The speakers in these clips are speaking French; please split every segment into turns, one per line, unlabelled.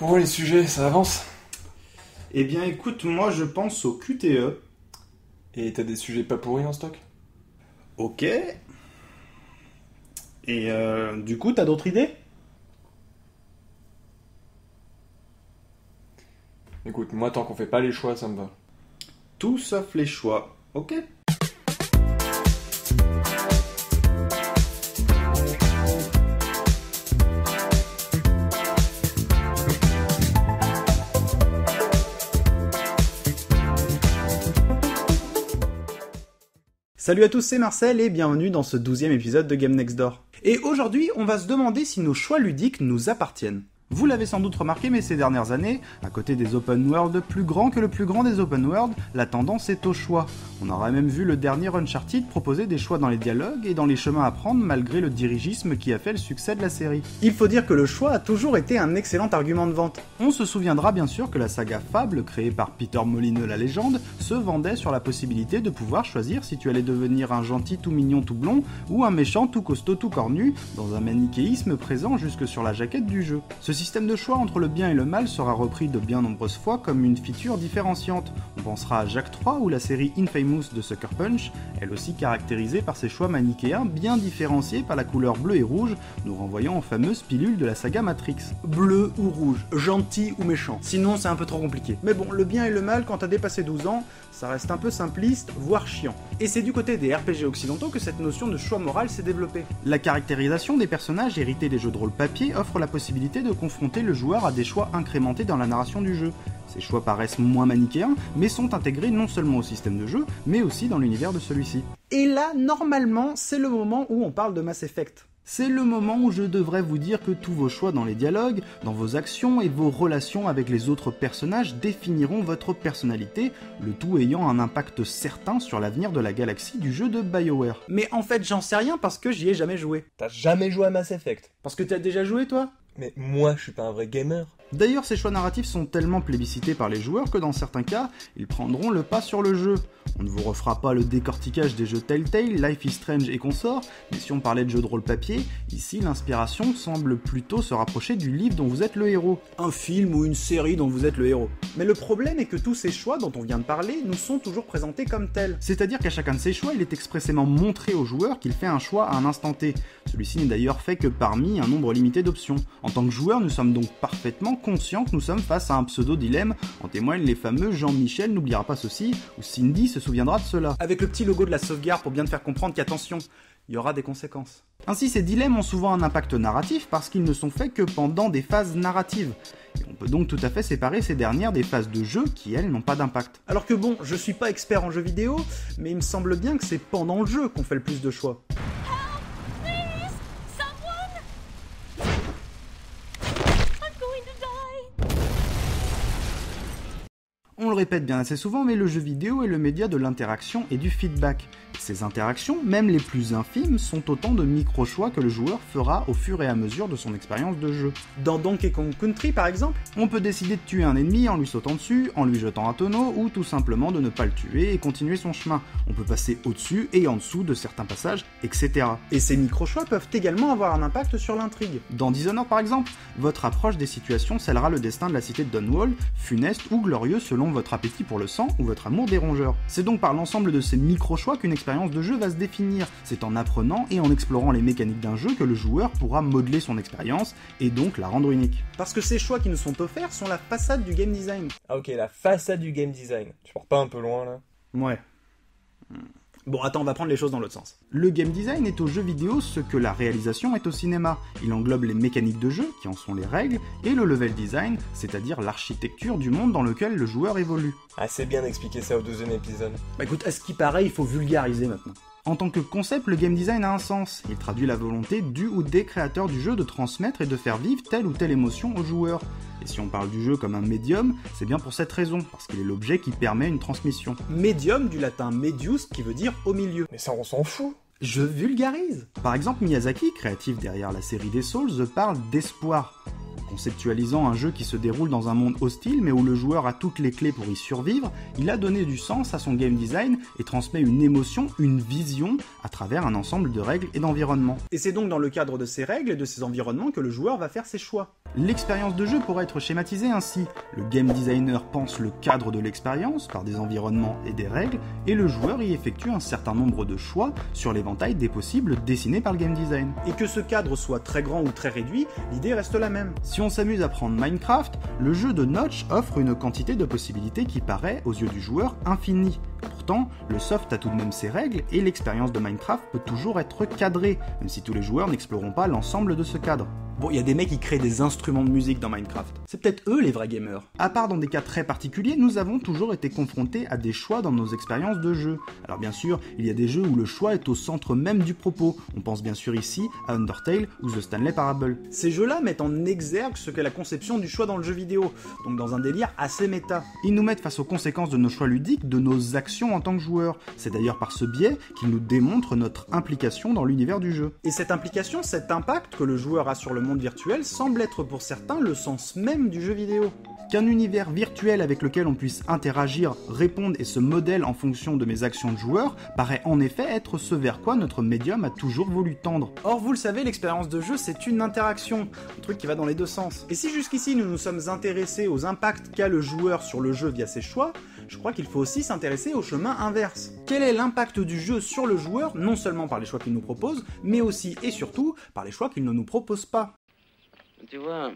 Bon, les sujets, ça avance.
Eh bien écoute, moi je pense au QTE.
Et t'as des sujets pas pourris en stock?
Ok. Et du coup, t'as d'autres idées?
Écoute, moi tant qu'on fait pas les choix, ça me va.
Tout sauf les choix. Ok. Salut à tous, c'est Marcel et bienvenue dans ce 12e épisode de Game Next Door. Et aujourd'hui, on va se demander si nos choix ludiques nous appartiennent. Vous l'avez sans doute remarqué, mais ces dernières années, à côté des open world plus grands que le plus grand des open world, la tendance est au choix. On aurait même vu le dernier Uncharted proposer des choix dans les dialogues et dans les chemins à prendre malgré le dirigisme qui a fait le succès de la série. Il faut dire que le choix a toujours été un excellent argument de vente. On se souviendra bien sûr que la saga Fable, créée par Peter Molyneux la légende, se vendait sur la possibilité de pouvoir choisir si tu allais devenir un gentil tout mignon tout blond ou un méchant tout costaud tout cornu, dans un manichéisme présent jusque sur la jaquette du jeu. Ce système de choix entre le bien et le mal sera repris de bien nombreuses fois comme une feature différenciante. On pensera à Jak 3 ou la série Infamous de Sucker Punch, elle aussi caractérisée par ses choix manichéens bien différenciés par la couleur bleu et rouge, nous renvoyant aux fameuses pilules de la saga Matrix. Bleu ou rouge, gentil ou méchant, sinon c'est un peu trop compliqué. Mais bon, le bien et le mal quand t'as dépassé 12 ans, ça reste un peu simpliste, voire chiant. Et c'est du côté des RPG occidentaux que cette notion de choix moral s'est développée. La caractérisation des personnages hérités des jeux de rôle papier offre la possibilité de confronter le joueur à des choix incrémentés dans la narration du jeu. Ces choix paraissent moins manichéens, mais sont intégrés non seulement au système de jeu, mais aussi dans l'univers de celui-ci. Et là, normalement, c'est le moment où on parle de Mass Effect. C'est le moment où je devrais vous dire que tous vos choix dans les dialogues, dans vos actions et vos relations avec les autres personnages définiront votre personnalité, le tout ayant un impact certain sur l'avenir de la galaxie du jeu de BioWare. Mais en fait, j'en sais rien parce que j'y ai jamais joué.
T'as jamais joué à Mass Effect?
Parce que tu as déjà joué, toi ?
Mais moi, je suis pas un vrai gamer.
D'ailleurs, ces choix narratifs sont tellement plébiscités par les joueurs que dans certains cas, ils prendront le pas sur le jeu. On ne vous refera pas le décortiquage des jeux Telltale, Life is Strange et consorts, mais si on parlait de jeux de rôle papier, ici l'inspiration semble plutôt se rapprocher du livre dont vous êtes le héros. Un film ou une série dont vous êtes le héros. Mais le problème est que tous ces choix dont on vient de parler nous sont toujours présentés comme tels. C'est-à-dire qu'à chacun de ces choix, il est expressément montré au joueur qu'il fait un choix à un instant T. Celui-ci n'est d'ailleurs fait que parmi un nombre limité d'options. En tant que joueur, nous sommes donc parfaitement conscients que nous sommes face à un pseudo-dilemme, en témoignent les fameux Jean-Michel n'oubliera pas ceci, ou Cindy se souviendra de cela. Avec le petit logo de la sauvegarde pour bien te faire comprendre qu'attention, il y aura des conséquences. Ainsi, ces dilemmes ont souvent un impact narratif parce qu'ils ne sont faits que pendant des phases narratives. Et on peut donc tout à fait séparer ces dernières des phases de jeu qui, elles, n'ont pas d'impact. Alors que bon, je suis pas expert en jeux vidéo, mais il me semble bien que c'est pendant le jeu qu'on fait le plus de choix. On le répète bien assez souvent, mais le jeu vidéo est le média de l'interaction et du feedback. Ces interactions, même les plus infimes, sont autant de micro-choix que le joueur fera au fur et à mesure de son expérience de jeu. Dans Donkey Kong Country, par exemple, on peut décider de tuer un ennemi en lui sautant dessus, en lui jetant un tonneau, ou tout simplement de ne pas le tuer et continuer son chemin. On peut passer au-dessus et en dessous de certains passages, etc. Et ces micro-choix peuvent également avoir un impact sur l'intrigue. Dans Dishonored, par exemple, votre approche des situations scellera le destin de la cité de Dunwall, funeste ou glorieux selon votre appétit pour le sang ou votre amour des rongeurs. C'est donc par l'ensemble de ces micro-choix qu'une expérience de jeu va se définir. C'est en apprenant et en explorant les mécaniques d'un jeu que le joueur pourra modeler son expérience et donc la rendre unique. Parce que ces choix qui nous sont offerts sont la façade du game design.
Ah ok, la façade du game design. Tu pars pas un peu loin là?
Ouais. Bon, attends, on va prendre les choses dans l'autre sens. Le game design est au jeu vidéo ce que la réalisation est au cinéma. Il englobe les mécaniques de jeu, qui en sont les règles, et le level design, c'est-à-dire l'architecture du monde dans lequel le joueur évolue.
Ah, c'est bien d'expliquer ça au deuxième épisode.
Bah écoute, à ce qui paraît, il faut vulgariser maintenant. En tant que concept, le game design a un sens. Il traduit la volonté du ou des créateurs du jeu de transmettre et de faire vivre telle ou telle émotion aux joueurs. Et si on parle du jeu comme un médium, c'est bien pour cette raison, parce qu'il est l'objet qui permet une transmission. Médium du latin medius, qui veut dire au milieu.
Mais ça, on s'en fout.
Je vulgarise. Par exemple, Miyazaki, créatif derrière la série des Souls, parle d'espoir. Conceptualisant un jeu qui se déroule dans un monde hostile mais où le joueur a toutes les clés pour y survivre, il a donné du sens à son game design et transmet une émotion, une vision à travers un ensemble de règles et d'environnements. Et c'est donc dans le cadre de ces règles et de ces environnements que le joueur va faire ses choix. L'expérience de jeu pourrait être schématisée ainsi. Le game designer pense le cadre de l'expérience par des environnements et des règles, et le joueur y effectue un certain nombre de choix sur l'éventail des possibles dessinés par le game design. Et que ce cadre soit très grand ou très réduit, l'idée reste la même. Si on s'amuse à prendre Minecraft, le jeu de Notch offre une quantité de possibilités qui paraît, aux yeux du joueur, infinie. Pourtant, le soft a tout de même ses règles et l'expérience de Minecraft peut toujours être cadrée, même si tous les joueurs n'exploreront pas l'ensemble de ce cadre. Bon, il y a des mecs qui créent des instruments de musique dans Minecraft. C'est peut-être eux les vrais gamers. À part dans des cas très particuliers, nous avons toujours été confrontés à des choix dans nos expériences de jeu. Alors bien sûr, il y a des jeux où le choix est au centre même du propos. On pense bien sûr ici à Undertale ou The Stanley Parable. Ces jeux-là mettent en exergue ce qu'est la conception du choix dans le jeu vidéo, donc dans un délire assez méta. Ils nous mettent face aux conséquences de nos choix ludiques, de nos actions en tant que joueurs. C'est d'ailleurs par ce biais qu'ils nous démontrent notre implication dans l'univers du jeu. Et cette implication, cet impact que le joueur a sur le monde virtuel semble être pour certains le sens même du jeu vidéo. Qu'un univers virtuel avec lequel on puisse interagir, répondre et se modèle en fonction de mes actions de joueur paraît en effet être ce vers quoi notre médium a toujours voulu tendre. Or vous le savez, l'expérience de jeu c'est une interaction, un truc qui va dans les deux sens. Et si jusqu'ici nous nous sommes intéressés aux impacts qu'a le joueur sur le jeu via ses choix, je crois qu'il faut aussi s'intéresser au chemin inverse. Quel est l'impact du jeu sur le joueur, non seulement par les choix qu'il nous propose, mais aussi et surtout par les choix qu'il ne nous propose pas.
Tu vois,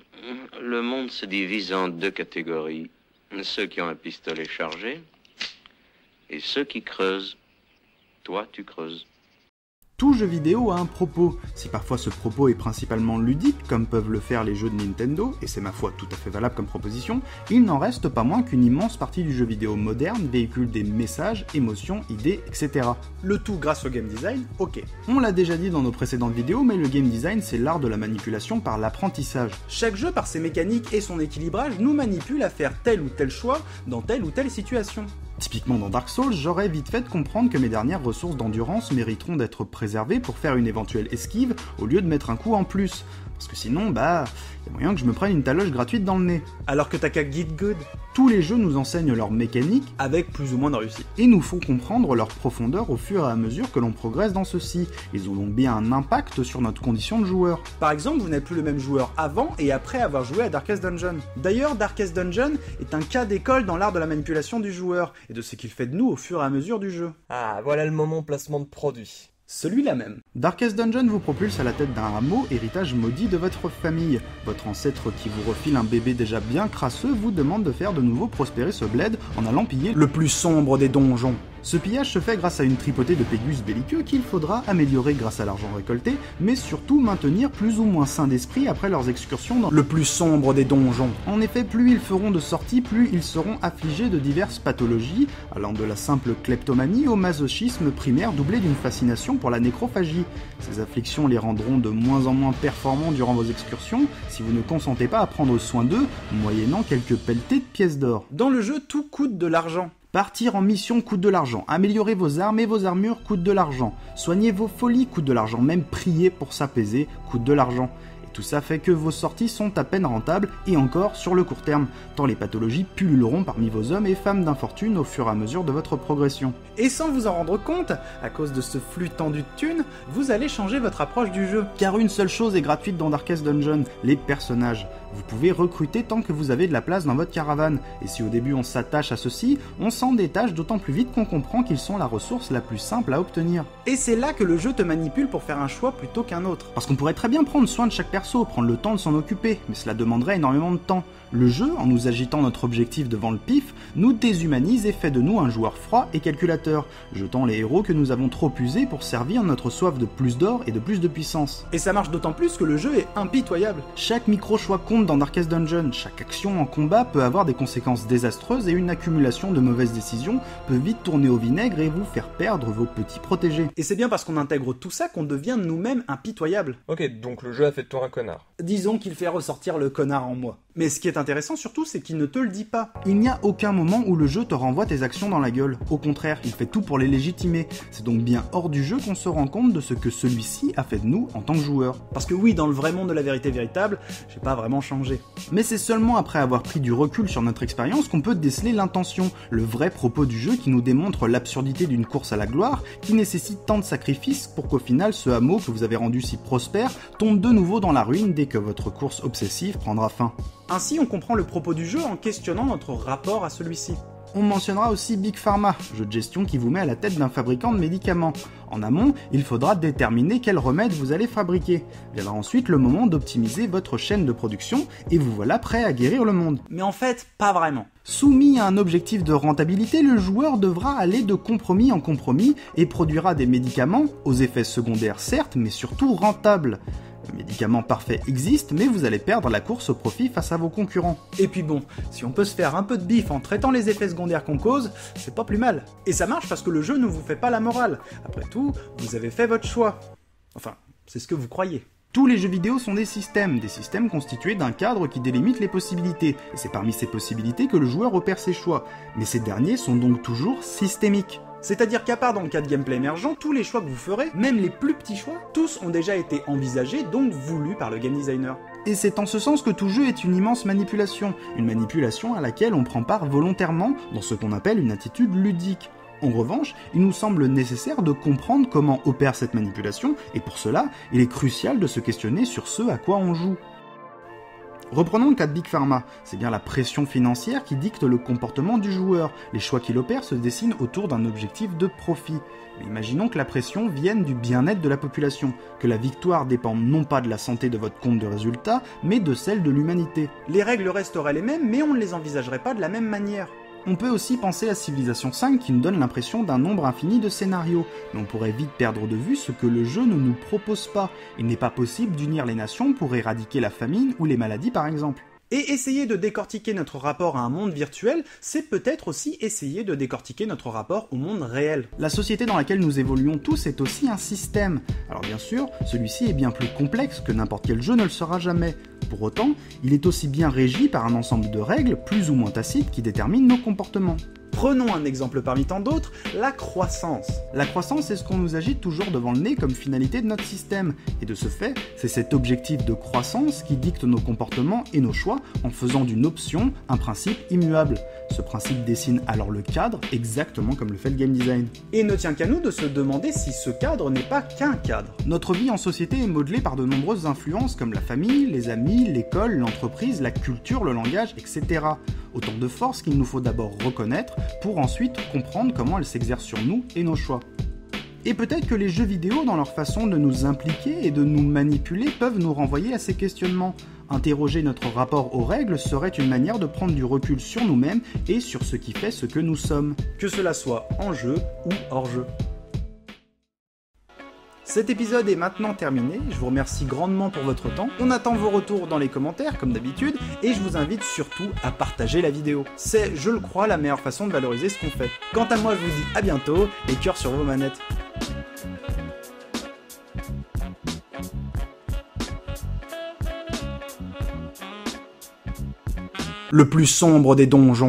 le monde se divise en deux catégories. Ceux qui ont un pistolet chargé et ceux qui creusent. Toi, tu creuses.
Tout jeu vidéo a un propos. Si parfois ce propos est principalement ludique, comme peuvent le faire les jeux de Nintendo, et c'est ma foi tout à fait valable comme proposition, il n'en reste pas moins qu'une immense partie du jeu vidéo moderne véhicule des messages, émotions, idées, etc. Le tout grâce au game design, ok. On l'a déjà dit dans nos précédentes vidéos, mais le game design c'est l'art de la manipulation par l'apprentissage. Chaque jeu par ses mécaniques et son équilibrage nous manipule à faire tel ou tel choix dans telle ou telle situation. Typiquement dans Dark Souls, j'aurais vite fait de comprendre que mes dernières ressources d'endurance mériteront d'être préservées pour faire une éventuelle esquive au lieu de mettre un coup en plus. Parce que sinon, y a moyen que je me prenne une taloche gratuite dans le nez. Alors que t'as qu'à get good. Tous les jeux nous enseignent leur mécanique avec plus ou moins de réussite. Et nous font comprendre leur profondeur au fur et à mesure que l'on progresse dans ceux-ci. Ils ont donc bien un impact sur notre condition de joueur. Par exemple, vous n'êtes plus le même joueur avant et après avoir joué à Darkest Dungeon. D'ailleurs, Darkest Dungeon est un cas d'école dans l'art de la manipulation du joueur et de ce qu'il fait de nous au fur et à mesure du jeu.
Ah, voilà le moment placement de produit.
Celui-là même. Darkest Dungeon vous propulse à la tête d'un rameau, héritage maudit de votre famille. Votre ancêtre qui vous refile un bébé déjà bien crasseux vous demande de faire de nouveau prospérer ce bled en allant piller le plus sombre des donjons. Ce pillage se fait grâce à une tripotée de pégus belliqueux qu'il faudra améliorer grâce à l'argent récolté, mais surtout maintenir plus ou moins sains d'esprit après leurs excursions dans le plus sombre des donjons. En effet, plus ils feront de sorties, plus ils seront affligés de diverses pathologies, allant de la simple kleptomanie au masochisme primaire doublé d'une fascination pour la nécrophagie. Ces afflictions les rendront de moins en moins performants durant vos excursions si vous ne consentez pas à prendre soin d'eux, moyennant quelques pelletées de pièces d'or. Dans le jeu, tout coûte de l'argent. Partir en mission coûte de l'argent, améliorer vos armes et vos armures coûte de l'argent, soigner vos folies coûte de l'argent, même prier pour s'apaiser coûte de l'argent. Et tout ça fait que vos sorties sont à peine rentables, et encore sur le court terme, tant les pathologies pulluleront parmi vos hommes et femmes d'infortune au fur et à mesure de votre progression. Et sans vous en rendre compte, à cause de ce flux tendu de thunes, vous allez changer votre approche du jeu. Car une seule chose est gratuite dans Darkest Dungeon, les personnages. Vous pouvez recruter tant que vous avez de la place dans votre caravane, et si au début on s'attache à ceux-ci, on s'en détache d'autant plus vite qu'on comprend qu'ils sont la ressource la plus simple à obtenir. Et c'est là que le jeu te manipule pour faire un choix plutôt qu'un autre. Parce qu'on pourrait très bien prendre soin de chaque perso, prendre le temps de s'en occuper, mais cela demanderait énormément de temps. Le jeu, en nous agitant notre objectif devant le pif, nous déshumanise et fait de nous un joueur froid et calculateur, jetant les héros que nous avons trop usés pour servir notre soif de plus d'or et de plus de puissance. Et ça marche d'autant plus que le jeu est impitoyable. Chaque micro-choix compte dans Darkest Dungeon, chaque action en combat peut avoir des conséquences désastreuses et une accumulation de mauvaises décisions peut vite tourner au vinaigre et vous faire perdre vos petits protégés. Et c'est bien parce qu'on intègre tout ça qu'on devient nous-mêmes impitoyables.
Ok, donc le jeu a fait de toi un connard.
Disons qu'il fait ressortir le connard en moi. Mais ce qui est intéressant surtout, c'est qu'il ne te le dit pas. Il n'y a aucun moment où le jeu te renvoie tes actions dans la gueule. Au contraire, il fait tout pour les légitimer. C'est donc bien hors du jeu qu'on se rend compte de ce que celui-ci a fait de nous en tant que joueurs. Parce que oui, dans le vrai monde de la vérité véritable, j'ai pas vraiment changé. Mais c'est seulement après avoir pris du recul sur notre expérience qu'on peut déceler l'intention, le vrai propos du jeu qui nous démontre l'absurdité d'une course à la gloire qui nécessite tant de sacrifices pour qu'au final ce hameau que vous avez rendu si prospère tombe de nouveau dans la ruine dès que votre course obsessive prendra fin. Ainsi, on comprend le propos du jeu en questionnant notre rapport à celui-ci. On mentionnera aussi Big Pharma, jeu de gestion qui vous met à la tête d'un fabricant de médicaments. En amont, il faudra déterminer quels remèdes vous allez fabriquer. Viendra ensuite le moment d'optimiser votre chaîne de production et vous voilà prêt à guérir le monde. Mais en fait, pas vraiment. Soumis à un objectif de rentabilité, le joueur devra aller de compromis en compromis et produira des médicaments, aux effets secondaires certes, mais surtout rentables. Le médicament parfait existe, mais vous allez perdre la course au profit face à vos concurrents. Et puis bon, si on peut se faire un peu de bif en traitant les effets secondaires qu'on cause, c'est pas plus mal. Et ça marche parce que le jeu ne vous fait pas la morale. Après tout, vous avez fait votre choix. Enfin, c'est ce que vous croyez. Tous les jeux vidéo sont des systèmes constitués d'un cadre qui délimite les possibilités, et c'est parmi ces possibilités que le joueur opère ses choix. Mais ces derniers sont donc toujours systémiques. C'est-à-dire qu'à part dans le cas de gameplay émergent, tous les choix que vous ferez, même les plus petits choix, tous ont déjà été envisagés, donc voulus par le game designer. Et c'est en ce sens que tout jeu est une immense manipulation, une manipulation à laquelle on prend part volontairement dans ce qu'on appelle une attitude ludique. En revanche, il nous semble nécessaire de comprendre comment opère cette manipulation, et pour cela, il est crucial de se questionner sur ce à quoi on joue. Reprenons le cas de Big Pharma, c'est bien la pression financière qui dicte le comportement du joueur. Les choix qu'il opère se dessinent autour d'un objectif de profit. Mais imaginons que la pression vienne du bien-être de la population, que la victoire dépende non pas de la santé de votre compte de résultats, mais de celle de l'humanité. Les règles resteraient les mêmes, mais on ne les envisagerait pas de la même manière. On peut aussi penser à Civilization 5 qui nous donne l'impression d'un nombre infini de scénarios, mais on pourrait vite perdre de vue ce que le jeu ne nous propose pas. Il n'est pas possible d'unir les nations pour éradiquer la famine ou les maladies par exemple. Et essayer de décortiquer notre rapport à un monde virtuel, c'est peut-être aussi essayer de décortiquer notre rapport au monde réel. La société dans laquelle nous évoluons tous est aussi un système. Alors bien sûr, celui-ci est bien plus complexe que n'importe quel jeu ne le sera jamais. Pour autant, il est aussi bien régi par un ensemble de règles, plus ou moins tacites, qui déterminent nos comportements. Prenons un exemple parmi tant d'autres, la croissance. La croissance est ce qu'on nous agite toujours devant le nez comme finalité de notre système. Et de ce fait, c'est cet objectif de croissance qui dicte nos comportements et nos choix en faisant d'une option un principe immuable. Ce principe dessine alors le cadre exactement comme le fait le game design. Et il ne tient qu'à nous de se demander si ce cadre n'est pas qu'un cadre. Notre vie en société est modelée par de nombreuses influences comme la famille, les amis, l'école, l'entreprise, la culture, le langage, etc. Autant de forces qu'il nous faut d'abord reconnaître pour ensuite comprendre comment elles s'exercent sur nous et nos choix. Et peut-être que les jeux vidéo, dans leur façon de nous impliquer et de nous manipuler, peuvent nous renvoyer à ces questionnements. Interroger notre rapport aux règles serait une manière de prendre du recul sur nous-mêmes et sur ce qui fait ce que nous sommes, que cela soit en jeu ou hors jeu. Cet épisode est maintenant terminé, je vous remercie grandement pour votre temps, on attend vos retours dans les commentaires comme d'habitude, et je vous invite surtout à partager la vidéo. C'est, je le crois, la meilleure façon de valoriser ce qu'on fait. Quant à moi, je vous dis à bientôt, et cœur sur vos manettes. Le plus sombre des donjons.